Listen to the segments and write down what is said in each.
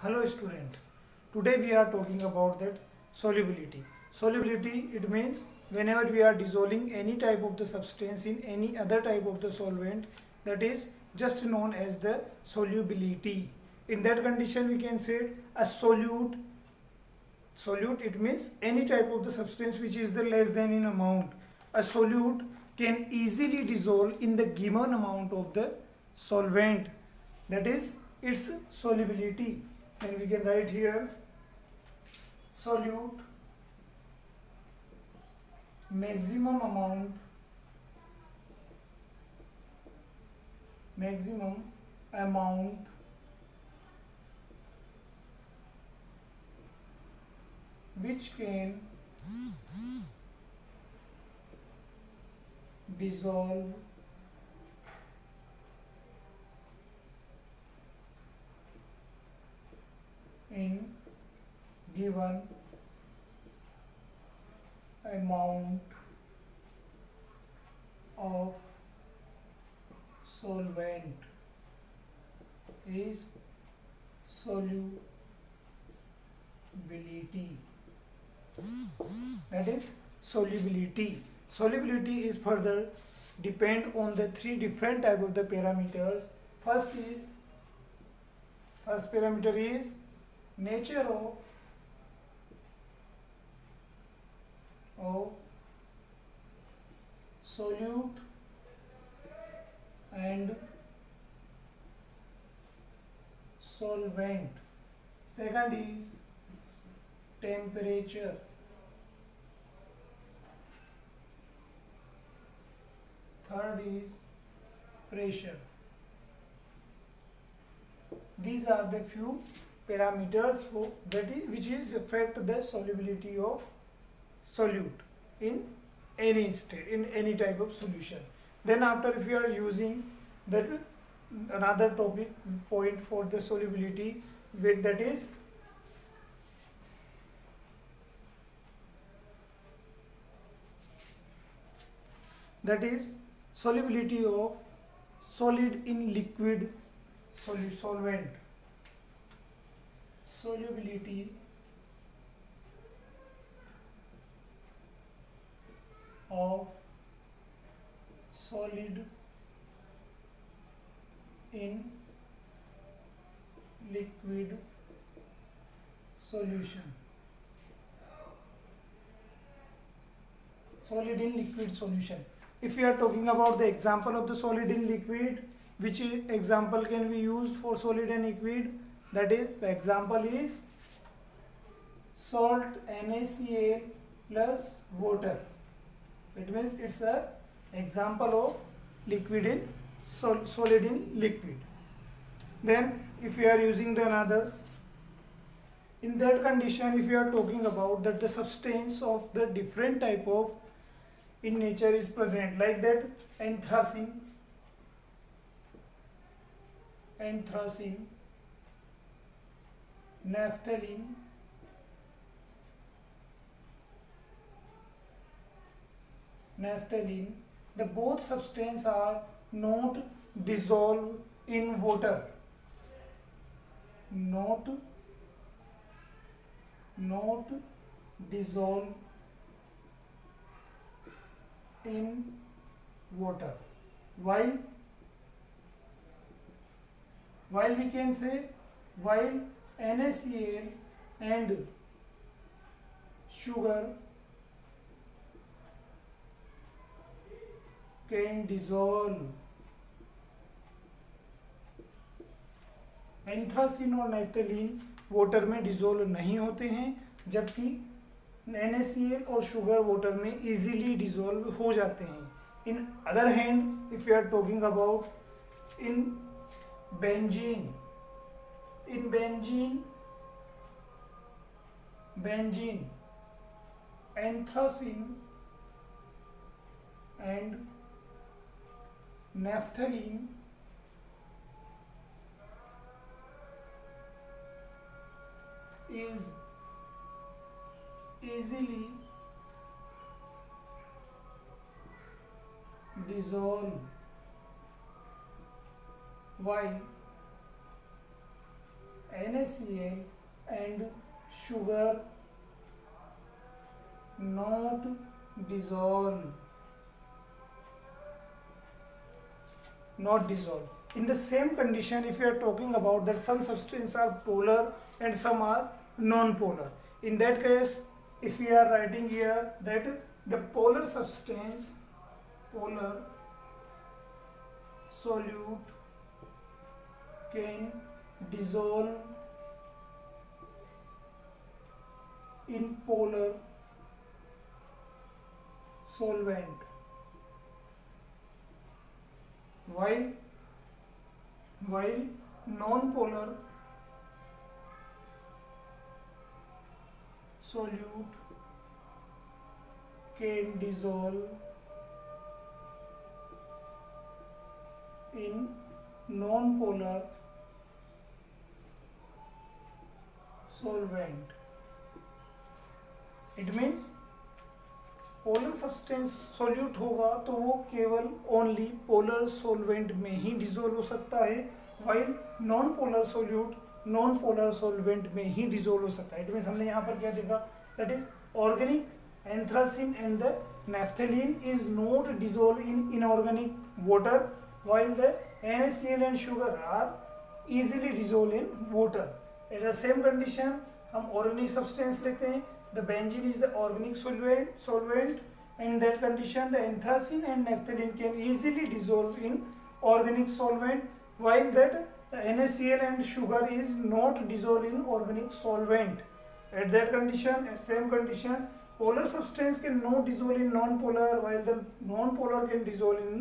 Hello student, today we are talking about that solubility. Solubility, it means whenever we are dissolving any type of the substance in any other type of the solvent, that is just known as the solubility. In that condition we can say a solute. Solute, it means any type of the substance which is the less than in amount. A solute can easily dissolve in the given amount of the solvent, that is its solubility. And we can write here solute maximum amount which can dissolve in given amount of solvent is solubility. That is solubility. Solubility is further depend on the three different type of the parameters. First parameter is nature of solute and solvent. Second is temperature. Third is pressure. These are the few parameters which is affect the solubility of solute in any state, in any type of solution. Then after, if you are using that another topic point for the solubility, with that is solubility of solid in liquid solvent. Solubility of solid in liquid solution. Solid in liquid solution. If we are talking about the example of the solid in liquid, which example can we use for solid and liquid? That is, the example is salt NaCl plus water. It means it's a example of liquid in solid in liquid. Then if we are using the another, in that condition, if we are talking about that the substance of the different type of in nature is present, like that anthracene, naphthalene, the both substances are not dissolved in water, not dissolved in water, while we can say while NaCl and sugar can dissolve. Anthracene और naphthalene water में dissolve नहीं होते हैं, जबकि NaCl और sugar water में easily dissolve हो जाते हैं. In other hand, if you are talking about in benzene anthracene and naphthalene is easily dissolve, while NaCl and sugar not dissolve. In the same condition, if you are talking about that some substances are polar and some are non-polar, in that case, if we are writing here that the polar substance, polar solute can dissolve in polar solvent, while non-polar solute can dissolve in non-polar solvent. It means polar substance solute होगा तो वो केवल only polar solvent में ही dissolve हो सकता है, while non polar solute non polar solvent में ही dissolve हो सकता है। इट मीन्स हमने यहाँ पर क्या देखा, that is organic anthracene and the naphthalene is not dissolve in inorganic water, while the NaCl and sugar are easily dissolve in water. At the same condition हम ऑर्गेनिक सब्सटेंस लेते हैं, the benzene is the organic solvent, and in that condition the anthracene and naphthalene can easily dissolve in organic solvent, while that NaCl and sugar is not dissolved in organic solvent. At that condition, at same condition, polar substance can not dissolve in non-polar, while the non-polar can dissolve in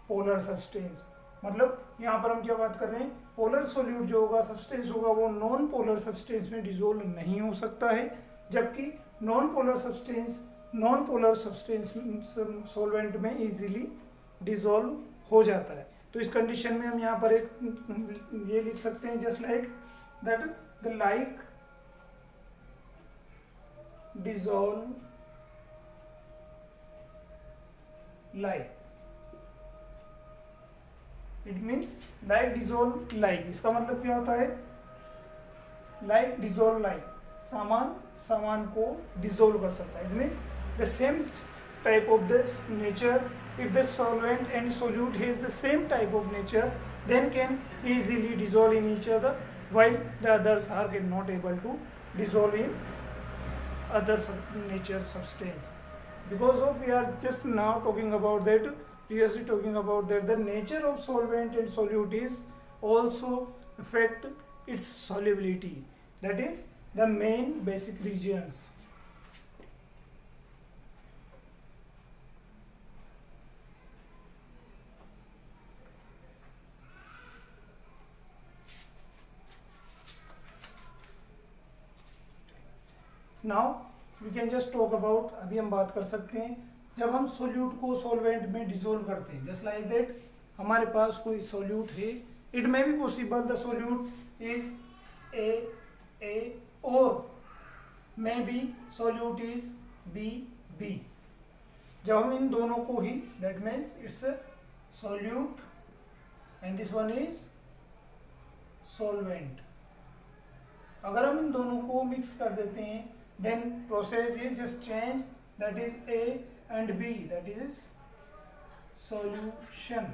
polar substance. मतलब यहाँ पर हम क्या बात कर रहे हैं, polar solute जो होगा सब्सटेंस होगा वो नॉन पोलर सब्सटेंस में डिसॉल्व नहीं हो सकता है, जबकि नॉन पोलर सब्सटेंस सॉल्वेंट में इजीली डिसॉल्व हो जाता है। तो इस कंडीशन में हम यहाँ पर एक ये लिख सकते हैं, just like that the like dissolve like. It means like dissolve like, इसका मतलब क्या होता है, लाइक डिसॉल्व लाइक, सामान को डिसॉल्व कर सकता है। It means the same type of the nature, if the solvent and solute has the same type of nature, then can easily dissolve in each other, while the others are not able to dissolve in other nature substance. Because of we are just now talking about that, previously talking about that the nature of solvent and solute is also affect its solubility, that is the main basic regions. Now we can just talk about, अभी हम बात कर सकते हैं जब हम solute को solvent में डिसॉल्व करते हैं, जस्ट लाइक दैट हमारे पास कोई सोल्यूट है, it may be possible the solute is A और may be solute is B. जब हम इन दोनों को ही, that means it's solute and this one is solvent, अगर हम इन दोनों को मिक्स कर देते हैं, then process is just change, that is A and B, that is solution.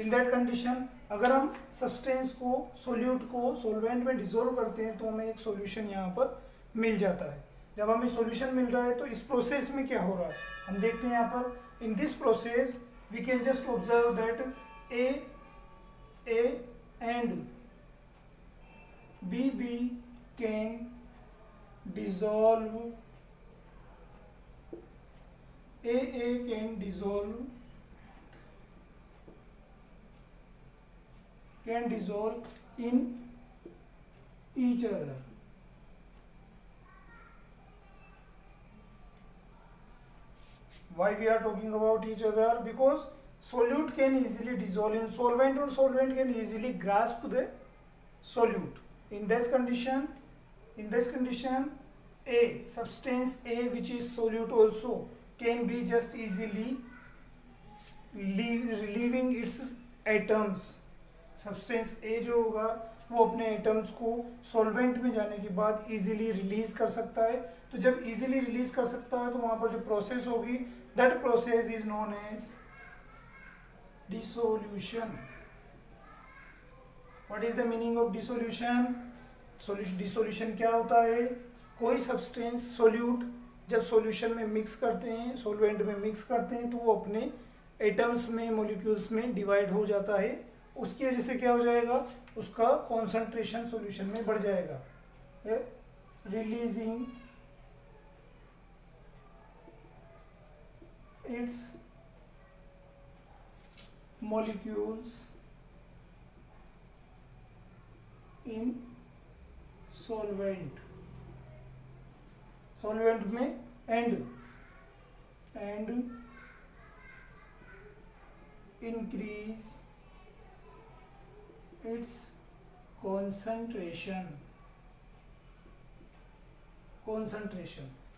In that condition अगर हम सब्सटेंस को, सोल्यूट को सॉल्वेंट में डिसॉल्व करते हैं तो हमें एक सॉल्यूशन यहाँ पर मिल जाता है। जब हमें सॉल्यूशन मिल रहा है तो इस प्रोसेस में क्या हो रहा है हम देखते हैं यहाँ पर, in this process we can just observe that A and B can dissolve, AA can dissolve in each other. Why we are talking about each other? Because solute can easily dissolve in solvent or solvent can easily grasp the solute. In this condition, A, substance A which is solute also can be just easily relieving its atoms. Substance A जो होगा वो अपने atoms को solvent में जाने के बाद easily release कर सकता है। तो जब इजीली रिलीज कर सकता है तो वहां पर जो प्रोसेस होगी, that process is known as dissolution. What is the meaning of dissolution? Dissolution क्या होता है? कोई सब्सटेंस सोल्यूट जब सॉल्यूशन में मिक्स करते हैं, सॉल्वेंट में मिक्स करते हैं, तो वो अपने एटम्स में, मॉलिक्यूल्स में डिवाइड हो जाता है। उसकी वजह से क्या हो जाएगा? उसका कॉन्सेंट्रेशन सॉल्यूशन में बढ़ जाएगा, releasing it's molecules in solvent में and increase its concentration,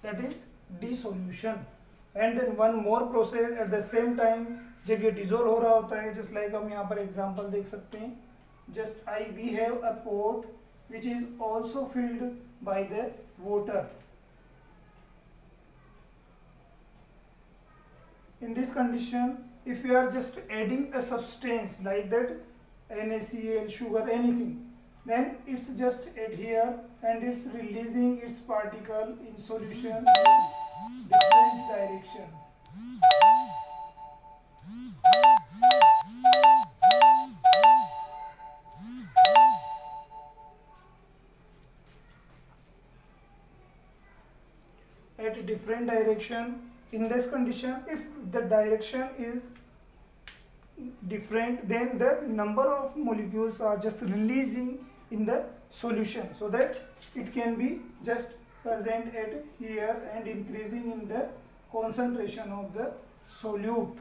that is dissolution. And then one more process at the same time, जब ये डिजोल्व हो रहा होता है, जस्ट लाइक हम यहाँ पर एग्जांपल देख सकते हैं, just we have a pot which is also filled by the water. In this condition, if you are just adding a substance like that, NaCl, sugar, anything, then it's just adhere and it's releasing its particle in solution in different direction. At different direction. In this condition, if the direction is different, then the number of molecules are just releasing in the solution, so that it can be just present at here and increasing in the concentration of the solute.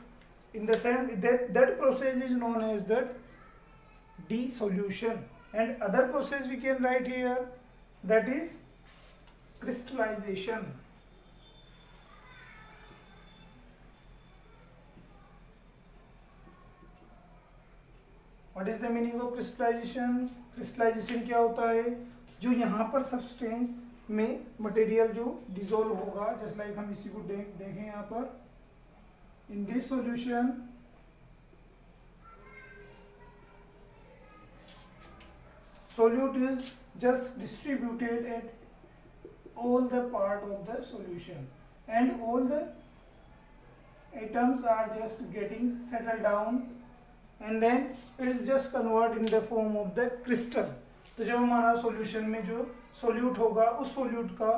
In the sense that process is known as the dissolution. And other process we can write here, that is crystallization. What is the meaning of crystallization? Crystallization क्या होता है? जो यहाँ पर substance में material जो dissolve होगा, just like हम इसी को देखें यहाँ पर, in this solution solute is just distributed at all the part of the solution and all the atoms are just getting settled down and then it is just convert in the form of the crystal. तो जब हमारा solution में जो solute होगा, उस solute का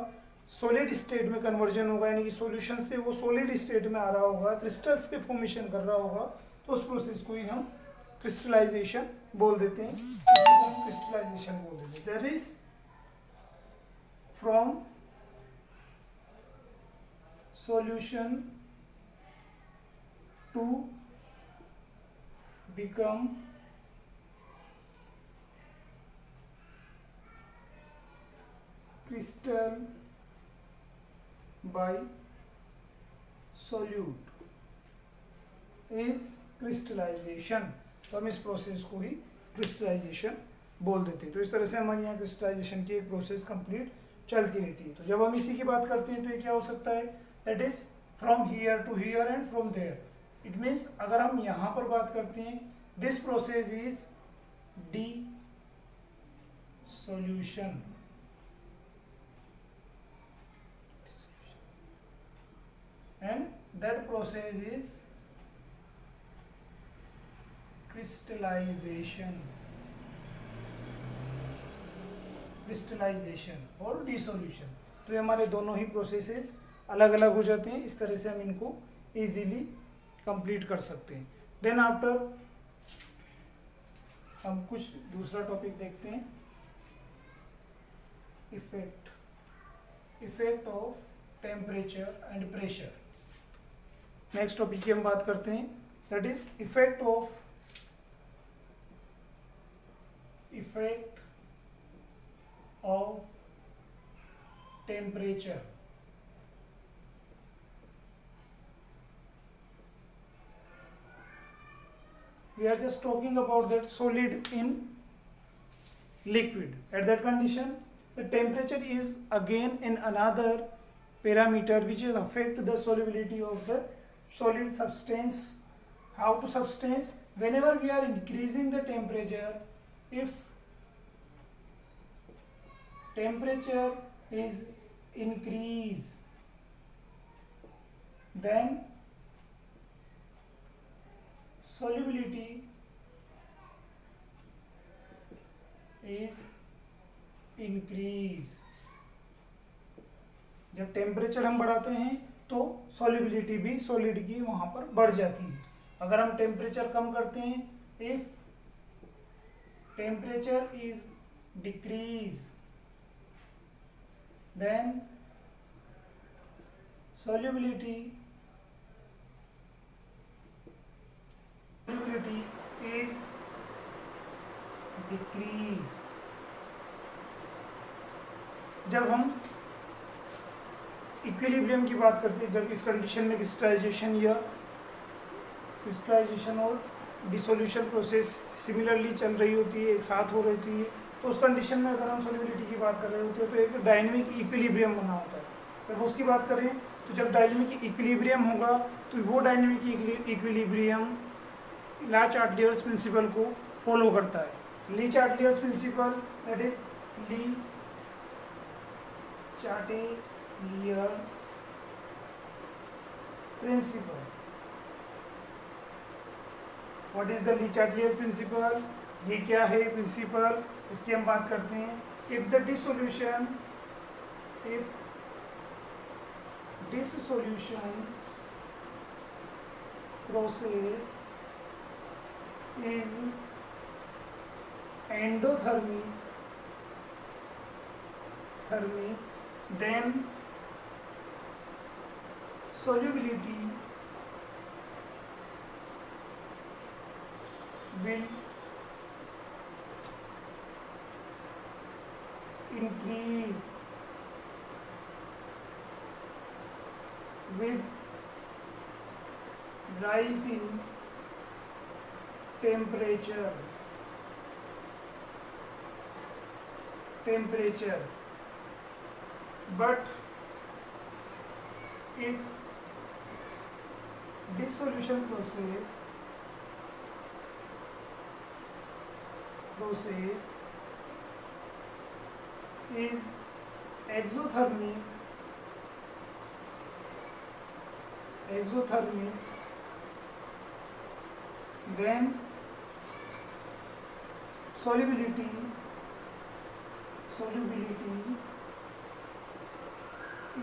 solid state में conversion होगा, यानी कि सॉल्यूशन से वो सॉलिड स्टेट में आ रहा होगा, क्रिस्टल्स के फॉर्मेशन कर रहा होगा, तो उस प्रोसेस को ही हम क्रिस्टलाइजेशन बोल देते हैं। इसी को हम क्रिस्टलाइजेशन बोल देते हैं। That is from solution to become crystal by solute is crystallization। तो हम इस प्रोसेस को ही क्रिस्टलाइजेशन बोल देते हैं। तो इस तरह से हमारे यहाँ क्रिस्टलाइजेशन की एक प्रोसेस कंप्लीट चलती रहती है। तो जब हम इसी की बात करते हैं तो ये क्या हो सकता है? That is from here to here and from there. It means अगर हम यहाँ पर बात करते हैं, this process is dissolution and that process is crystallization और dissolution। तो ये हमारे दोनों ही प्रोसेसेस अलग अलग हो जाते हैं। इस तरह से हम इनको इजीली कंप्लीट कर सकते हैं। देन आफ्टर हम कुछ दूसरा टॉपिक देखते हैं, effect of temperature and pressure. Next topic की हम बात करते हैं, that is effect of temperature. We are just talking about that solid in liquid. At that condition, the temperature is again in another parameter which is affect the solubility of the solid substance. How to substance? Whenever we are increasing the temperature, if temperature is increased, then solubility is increase. जब temperature हम बढ़ाते हैं तो solubility भी solid की वहां पर बढ़ जाती है. अगर हम टेम्परेचर कम करते हैं, if temperature is decrease, then solubility is decrease. जब हम इक्विलिब्रियम की बात करते हैं, जब इस कंडीशन में क्रिस्टलाइजेशन और डिसोल्यूशन प्रोसेस सिमिलरली चल रही होती है, एक साथ हो रही है, तो उस कंडीशन में अगर हम सॉल्युबिलिटी की बात कर रहे होते हैं तो एक डायनेमिक इक्विलिब्रियम बना होता है. जब उसकी बात करें तो जब डायनेमिक इक्विलिब्रियम होगा तो वो डायनेमिक इक्विलिब्रियम ली-चार्टियर्स प्रिंसिपल को फॉलो करता है. Le Chatelier's principle, that is Le Chatelier's principle. What is the Le Chatelier's principle? ये क्या है प्रिंसिपल, इसकी हम बात करते हैं. If the dissolution process is endothermic, then solubility will increase with rise in temperature. But if dissolution process is exothermic, then solubility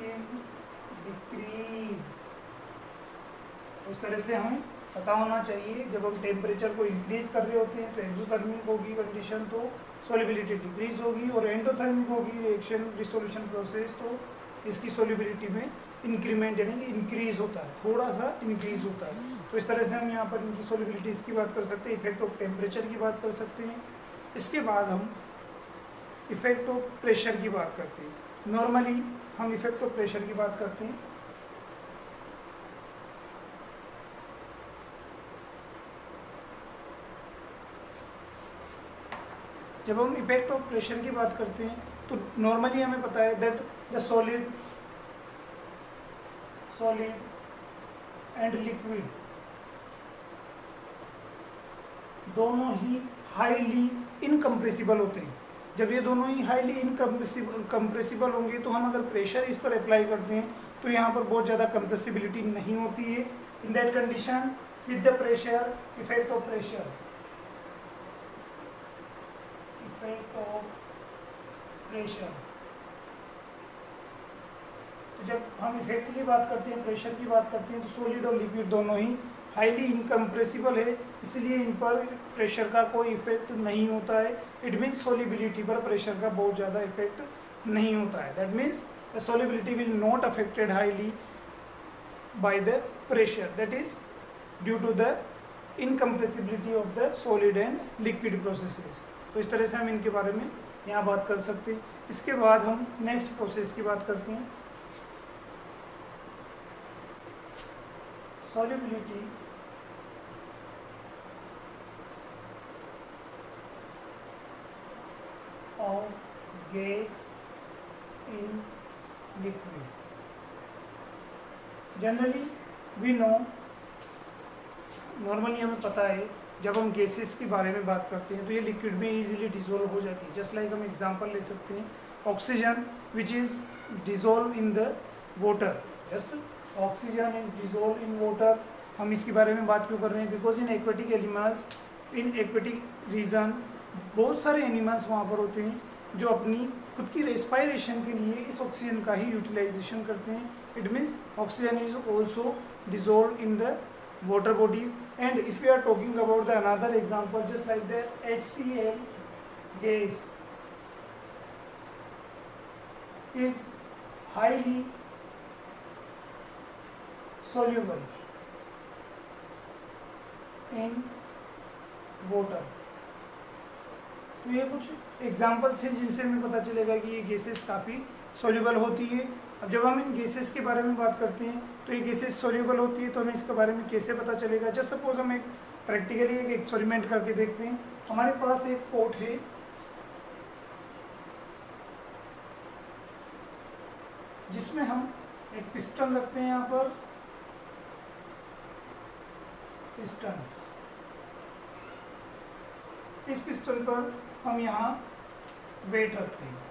is decrease. उस तरह से हमें पता होना चाहिए, जब हम टेम्परेचर को इंक्रीज कर रहे होते हैं तो एक्सोथर्मिक होगी कंडीशन, तो सॉल्युबिलिटी डिक्रीज होगी, और एंडोथर्मिक होगी रिएक्शन डिसोल्यूशन प्रोसेस, तो इसकी सॉल्युबिलिटी में इंक्रीमेंट यानी कि इंक्रीज होता है, थोड़ा सा इंक्रीज होता है. तो इस तरह से हम यहाँ पर इनकी सॉल्युबिलिटीज की बात कर सकते हैं, इफेक्ट ऑफ टेम्परेचर की बात कर सकते हैं. इसके बाद हम इफेक्ट ऑफ प्रेशर की बात करते हैं. नॉर्मली हम इफेक्ट ऑफ प्रेशर की बात करते हैं. जब हम इफेक्ट ऑफ प्रेशर की बात करते हैं तो नॉर्मली हमें पता है that the solid and liquid दोनों ही हाईली इनकम्प्रेसिबल होते हैं. जब ये दोनों ही हाईली इनकम्प्रेसिबल होंगे तो हम अगर प्रेशर इस पर अप्लाई करते हैं तो यहाँ पर बहुत ज़्यादा कंप्रेसिबिलिटी नहीं होती है. In that condition with the pressure, effect of pressure, तो जब हम इफेक्ट की बात करते हैं, प्रेशर की बात करते हैं, तो सॉलिड और लिक्विड दोनों ही हाईली इनकम्प्रेसिबल है, इसलिए इन पर प्रेशर का कोई इफेक्ट नहीं होता है. इट मीन्स सॉल्युबिलिटी पर प्रेशर का बहुत ज़्यादा इफेक्ट नहीं होता है. That means the solubility will not affected highly by the pressure, that is due to the incompressibility of the solid and liquid processes. तो इस तरह से हम इनके बारे में यहाँ बात कर सकते हैं. इसके बाद हम नेक्स्ट प्रोसेस की बात करते हैं, solubility gas in liquid. Generally we know, normally हमें पता है जब हम गैसेस के बारे में बात करते हैं तो ये लिक्विड में इजीली डिसॉल्व हो जाती है। जस्ट लाइक हम एग्जांपल ले सकते हैं oxygen which is dissolve in the water. Just oxygen is dissolve in water. हम इसके बारे में बात क्यों कर रहे हैं? Because in aquatic animals, in aquatic region बहुत सारे एनिमल्स वहाँ पर होते हैं जो अपनी खुद की रेस्पायरेशन के लिए इस ऑक्सीजन का ही यूटिलाइजेशन करते हैं। It means oxygen is also dissolve in the water bodies. And if we are talking about the another example, just like the HCl gas is highly soluble in water. तो ये कुछ examples हैं जिनसे हमें पता चलेगा कि ये गैसेस काफ़ी सोल्यूबल होती है। अब जब हम इन गैसेस के बारे में बात करते हैं तो ये गैसेस सोल्यूबल होती है, तो हमें इसके बारे में कैसे पता चलेगा? जस्ट सपोज हम एक प्रैक्टिकली एक एक्सपेरिमेंट करके देखते हैं। हमारे पास एक पॉट है जिसमें हम एक पिस्टन रखते हैं। यहाँ पर पिस्टन, इस पिस्टन पर हम यहाँ वेट रखते हैं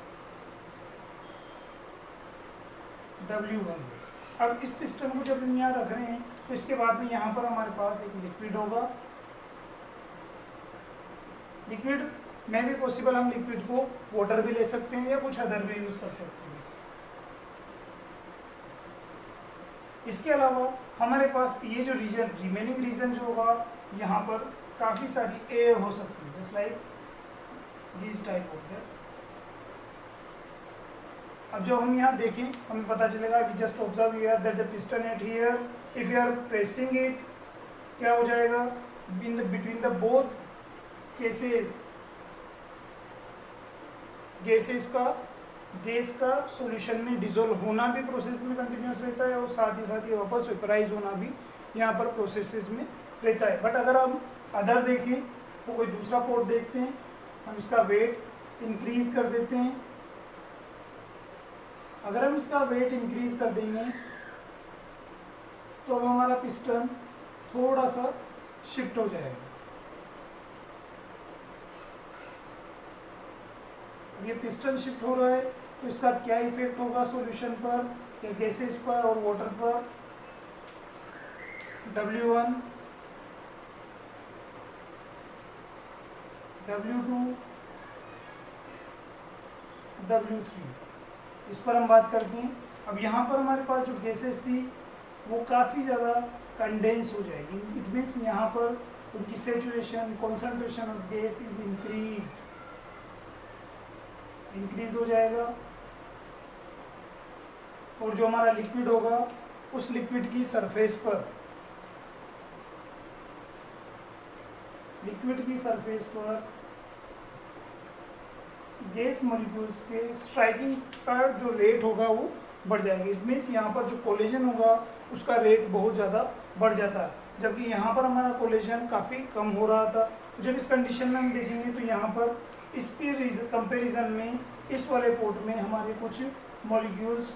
W1। अब इस पिस्टन को जब हम यहाँ रख रहे हैं तो इसके बाद में यहाँ पर हमारे पास एक लिक्विड होगा। लिक्विड में भी पॉसिबल, हम लिक्विड को वाटर भी ले सकते हैं या कुछ अदर भी यूज कर सकते हैं। इसके अलावा हमारे पास ये जो रीजन, रिमेनिंग रीजन जो होगा, यहाँ पर काफ़ी सारी एयर हो सकती है, just like this type of that. अब जब हम यहाँ देखें हमें पता चलेगा, we just observe here that the piston at here, if you are pressing it, क्या हो जाएगा? In the between the both cases gas का सॉल्यूशन में डिसॉल्व होना भी प्रोसेस में कंटिन्यूस रहता है और साथ ही वापस वेपराइज होना भी यहाँ पर प्रोसेसेस में रहता है। बट अगर हम अदर देखें तो कोई दूसरा पोर्ट देखते हैं, हम इसका वेट इंक्रीज कर देते हैं। अगर हम इसका वेट इंक्रीज कर देंगे तो अब हमारा पिस्टन थोड़ा सा शिफ्ट हो जाएगा। ये पिस्टन शिफ्ट हो रहा है तो इसका क्या इफेक्ट होगा सॉल्यूशन पर या गैसेस पर और वाटर पर? W1, W2, W3, इस पर हम बात करते हैं। अब यहाँ पर हमारे पास जो गैसेस थी वो काफ़ी ज़्यादा कंडेंस हो जाएगी। इट मीन्स यहाँ पर उनकी saturation, concentration of gas is increase हो जाएगा। और जो हमारा लिक्विड होगा उस लिक्विड की सरफेस पर गैस मॉलिक्यूल्स के स्ट्राइकिंग का जो रेट होगा वो बढ़ जाएगा। इट मीन्स यहाँ पर जो कोलिजन होगा उसका रेट बहुत ज़्यादा बढ़ जाता है, जबकि यहाँ पर हमारा कोलिजन काफ़ी कम हो रहा था। तो जब इस कंडीशन में हम देखेंगे तो यहाँ पर इसके कंपेरिजन में इस वाले पोर्ट में हमारे कुछ मॉलिक्यूल्स,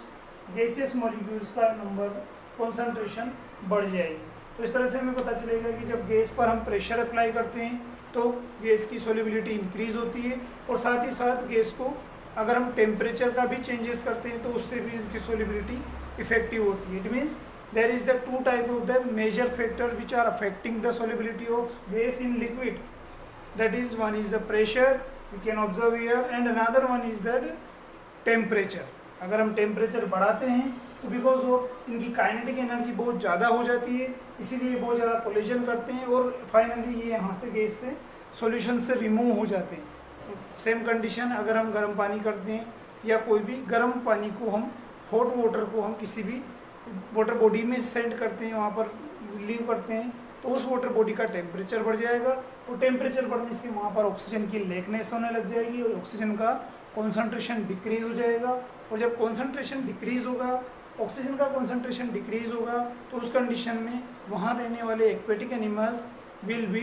गैसियस मॉलिक्यूल्स का नंबर, कॉन्सेंट्रेशन बढ़ जाएगी। तो इस तरह से हमें पता चलेगा कि जब गैस पर हम प्रेशर अप्लाई करते हैं तो गैस की सोल्युबिलिटी इंक्रीज होती है और साथ ही साथ गैस को अगर हम टेम्परेचर का भी चेंजेस करते हैं तो उससे भी उनकी सोल्युबिलिटी इफेक्टिव होती है। It means there is the two type of the major factor which are affecting the solubility of gas in liquid. That is, one is the pressure we can observe here and another one is the temperature. अगर हम temperature बढ़ाते हैं तो because of इनकी kinetic energy बहुत ज़्यादा हो जाती है, इसीलिए बहुत ज़्यादा कोलिजन करते हैं और फाइनली ये यहाँ से गैस से सॉल्यूशन से रिमूव हो जाते हैं। तो सेम कंडीशन अगर हम गर्म पानी करते हैं या कोई भी गर्म पानी को हम, हॉट वाटर को हम किसी भी वाटर बॉडी में सेंड करते हैं, वहाँ पर लीव करते हैं, तो उस वाटर बॉडी का टेम्परेचर बढ़ जाएगा और टेम्परेचर बढ़ने से वहाँ पर ऑक्सीजन की लेकनेस होने लग जाएगी और ऑक्सीजन का कॉन्सेंट्रेशन डिक्रीज हो जाएगा। और जब कॉन्सेंट्रेशन डिक्रीज होगा, ऑक्सीजन का कॉन्सेंट्रेशन डिक्रीज होगा, तो उस कंडीशन में वहाँ रहने वाले aquatic animals will be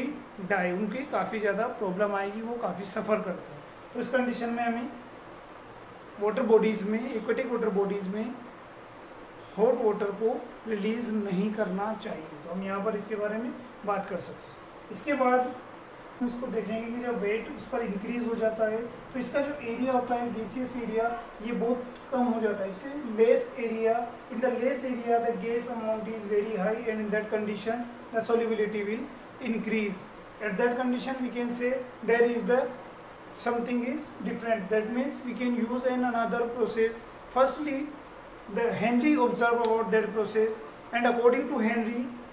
die, उनकी काफ़ी ज़्यादा प्रॉब्लम आएगी, वो काफ़ी सफ़र करते हैं। तो इस कंडीशन में हमें वाटर बॉडीज़ में, एक्वेटिक वाटर बॉडीज़ में हॉट वाटर को रिलीज़ नहीं करना चाहिए। तो हम यहाँ पर इसके बारे में बात कर सकते हैं। इसके बाद हम इसको देखेंगे कि जब वेट इस पर इंक्रीज हो जाता है तो इसका जो एरिया होता है, गैसियस एरिया, ये बहुत कम हो जाता है। इससे less area, in the less area the gas amount is very high and in that condition the solubility will increase. At that condition we can say there is the something is different. That means we can use an another process. Firstly, the Henry observed about that process, and according to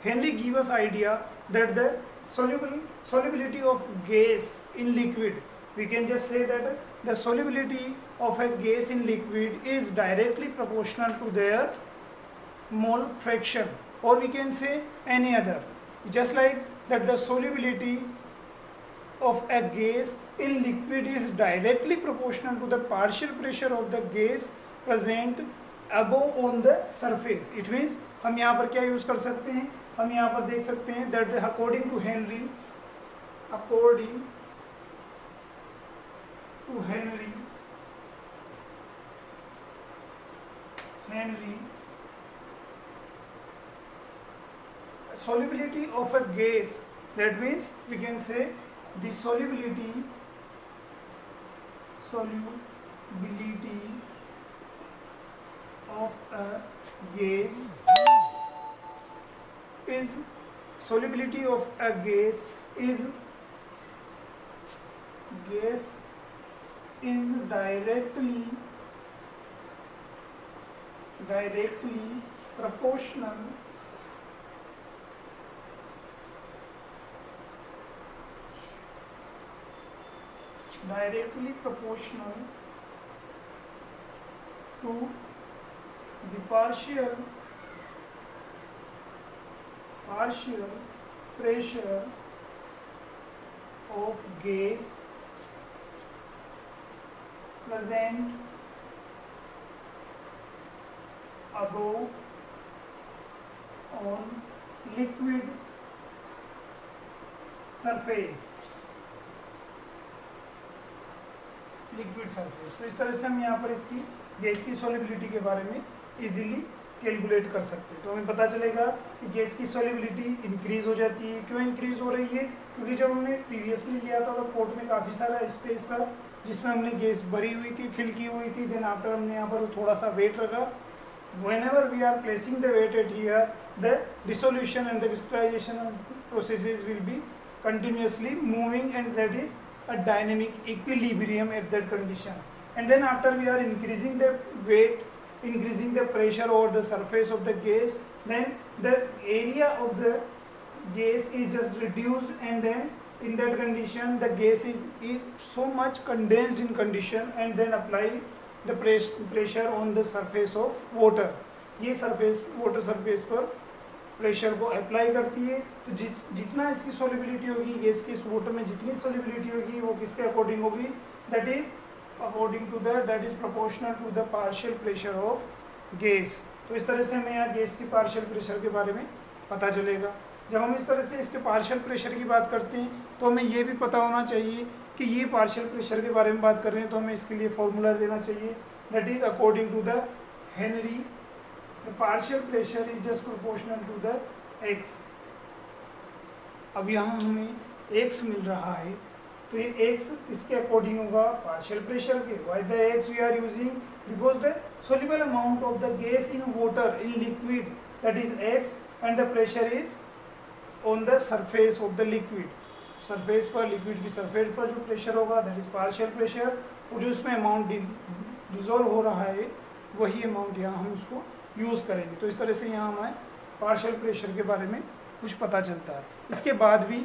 Henry give us idea that the solubility of gas in liquid, we can just say that the solubility of a gas in liquid is directly proportional to their mole fraction, or we can say any other, just like that the solubility of a gas in liquid is directly proportional to the partial pressure of the gas present above on the surface. It means हम यहाँ पर क्या use कर सकते हैं, हम यहाँ पर देख सकते हैं that according to Henry solubility of a gas, that means we can say the solubility of a gas is directly proportional to the partial pressure of gas present above on liquid surface. तो इस तरह से हम यहाँ पर इसकी gas की solubility के बारे में इजीली कैलकुलेट कर सकते हैं। तो हमें पता चलेगा कि गैस की सॉल्युबिलिटी इंक्रीज हो जाती है। क्यों इंक्रीज हो रही है? क्योंकि जब हमने प्रीवियसली लिया था तो पोर्ट में काफ़ी सारा स्पेस था जिसमें हमने गैस भरी हुई थी, फिल की हुई थी। देन आफ्टर हमने यहाँ पर थोड़ा सा वेट रखा। whenever we are placing the weight at here, the dissolution and the crystallization processes will be continuously moving, and that is a dynamic equilibrium at that condition. And then after we are increasing the weight, increasing the pressure over the surface of the gas, then the area of the gas is just reduced, and then in that condition the gas is so much condensed in condition, and then apply the pressure on the surface of water. ये surface water surface पर pressure को apply करती है। तो जितना इसकी solubility होगी, gas की इस वाटर में जितनी सोलिबिलिटी होगी वो किसके अकॉर्डिंग होगी? That is according to that is proportional to the partial pressure of gas. तो इस तरह से हमें यहाँ गैस की पार्शियल प्रेशर के बारे में पता चलेगा। जब हम इस तरह से इसके पार्शियल प्रेशर की बात करते हैं तो हमें ये भी पता होना चाहिए कि ये पार्शियल प्रेशर के बारे में बात कर रहे हैं तो हमें इसके लिए फॉर्मूला देना चाहिए। That is according to the Henry the partial pressure is just proportional to the x। अब यहाँ हमें x मिल रहा है तो ये x इसके अकॉर्डिंग होगा पार्शियल प्रेशर के। Why the x we are using? Because the soluble amount of the gas in water in liquid, that is x, and the pressure is on the surface of the liquid। Surface पर, liquid की surface पर जो pressure होगा that is partial pressure, और जो इसमें amount dissolve हो रहा है वही अमाउंट यहाँ हम उसको यूज़ करेंगे। तो इस तरह से यहाँ हमें पार्शियल प्रेशर के बारे में कुछ पता चलता है। इसके बाद भी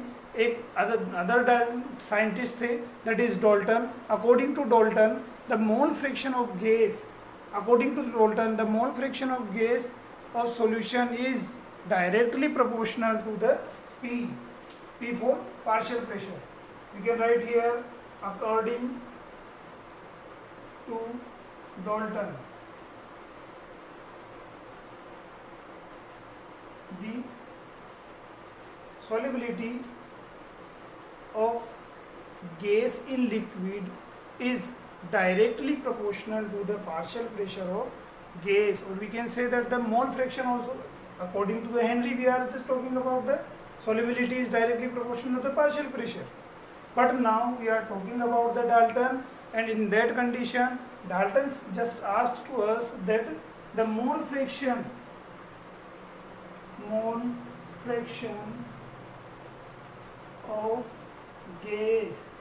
एक अदर साइंटिस्ट थे that is Dalton. According to Dalton the mole fraction of gas, according to Dalton the mole fraction of gas of solution is directly proportional to the P for partial pressure. We can write here according to Dalton, the solubility of gas in liquid is directly proportional to the partial pressure of gas, or we can say that the mole fraction also, according to the Henry, we are just talking about the solubility is directly proportional to the partial pressure. But now we are talking about the Dalton, and in that condition Dalton just asked to us that the mole fraction of gas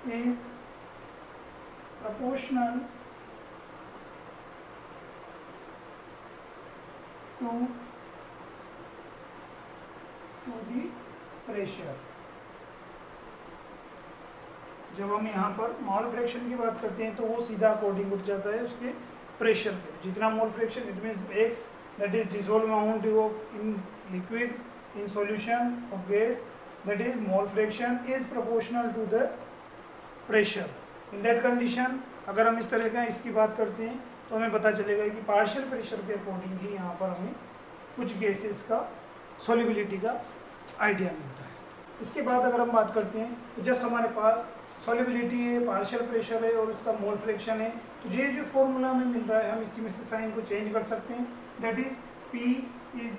is proportional to the pressure. जब हम यहाँ पर mole fraction की बात करते हैं तो वो सीधा अकॉर्डिंग उठ जाता है उसके प्रेशर के. जितना mole fraction, it means x, that is dissolved amount of in liquid in solution of gas, that is mole fraction is proportional to the pressure. In that condition अगर हम इस तरह का इसकी बात करते हैं तो हमें पता चलेगा कि पार्शियल प्रेशर के अकॉर्डिंग ही यहाँ पर हमें कुछ गैसेस का सॉल्युबिलिटी का आइडिया मिलता है. इसके बाद अगर हम बात करते हैं तो जस्ट हमारे पास सॉल्युबिलिटी है, पार्शियल प्रेशर है और उसका मोल फ्रैक्शन है. तो ये जो फॉर्मूला हमें मिल रहा है हम इसी में से साइन को चेंज कर सकते हैं. That is P is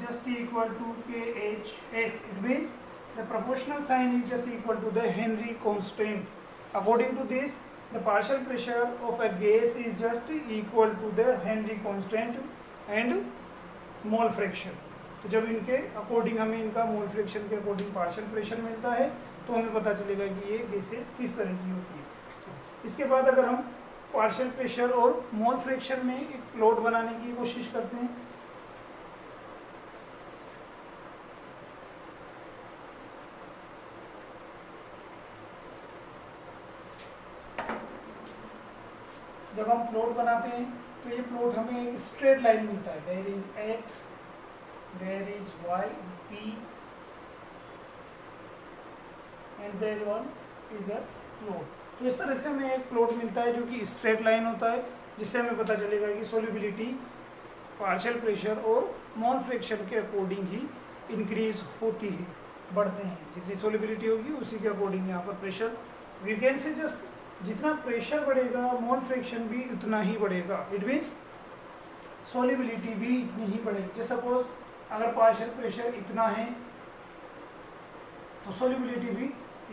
just equal to KHX. It means the proportional sign is just equal to the Henry constant. According to this the partial pressure of a gas is just equal to the Henry constant and mole fraction. तो जब इनके according हमें इनका mole fraction के according partial pressure मिलता है तो हमें पता चलेगा कि ये गैसेस किस तरह की होती है. इसके बाद अगर हम पार्शियल प्रेशर और मोल फ्रैक्शन में एक प्लॉट बनाने की कोशिश करते हैं जब हम प्लॉट बनाते हैं तो ये प्लॉट हमें एक स्ट्रेट लाइन मिलता है. There is x, there is y, p and there one is a plot. तो इस तरह से हमें एक प्लॉट मिलता है जो कि स्ट्रेट लाइन होता है, जिससे हमें पता चलेगा कि सॉल्युबिलिटी पार्शियल प्रेशर और मोल फ्रैक्शन के अकॉर्डिंग ही इंक्रीज होती है, बढ़ते हैं. जितनी सॉल्युबिलिटी होगी उसी के अकॉर्डिंग यहाँ पर pressure, we can say just जितना प्रेशर बढ़ेगा मोल फ्रैक्शन भी उतना ही बढ़ेगा. इट मीन्स सॉल्युबिलिटी भी इतनी ही बढ़ेगी. जैसे सपोज अगर पार्शियल प्रेशर इतना है तो सॉल्युबिलिटी भी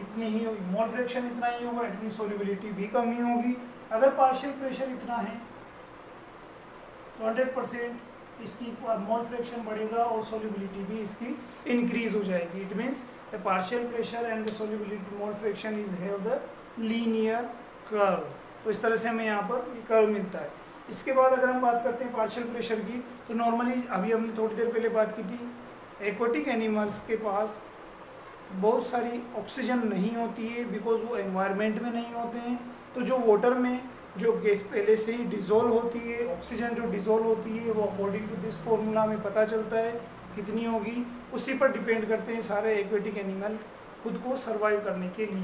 इतनी ही होगी, मोल फ्रैक्शन इतना ही होगा, इतनी सॉल्युबिलिटी भी कम ही होगी. अगर पार्शियल प्रेशर इतना है तो 100% इसकी मोल फ्रैक्शन बढ़ेगा और सॉल्युबिलिटी भी इसकी इंक्रीज हो जाएगी. It means the partial pressure and the solubility mole fraction is have the linear curve. तो इस तरह से हमें यहाँ पर कर्व मिलता है. इसके बाद अगर हम बात करते हैं पार्शियल प्रेशर की तो नॉर्मली अभी हमने थोड़ी देर पहले बात की थी, एक्वाटिक एनिमल्स के पास बहुत सारी ऑक्सीजन नहीं होती है बिकॉज वो एनवायरनमेंट में नहीं होते हैं. तो जो वाटर में जो गैस पहले से ही डिज़ोल्व होती है, ऑक्सीजन जो डिज़ोल्व होती है वो अकॉर्डिंग टू दिस फॉर्मूला में पता चलता है कितनी होगी. उसी पर डिपेंड करते हैं सारे एक्वाटिक एनिमल खुद को सर्वाइव करने के लिए.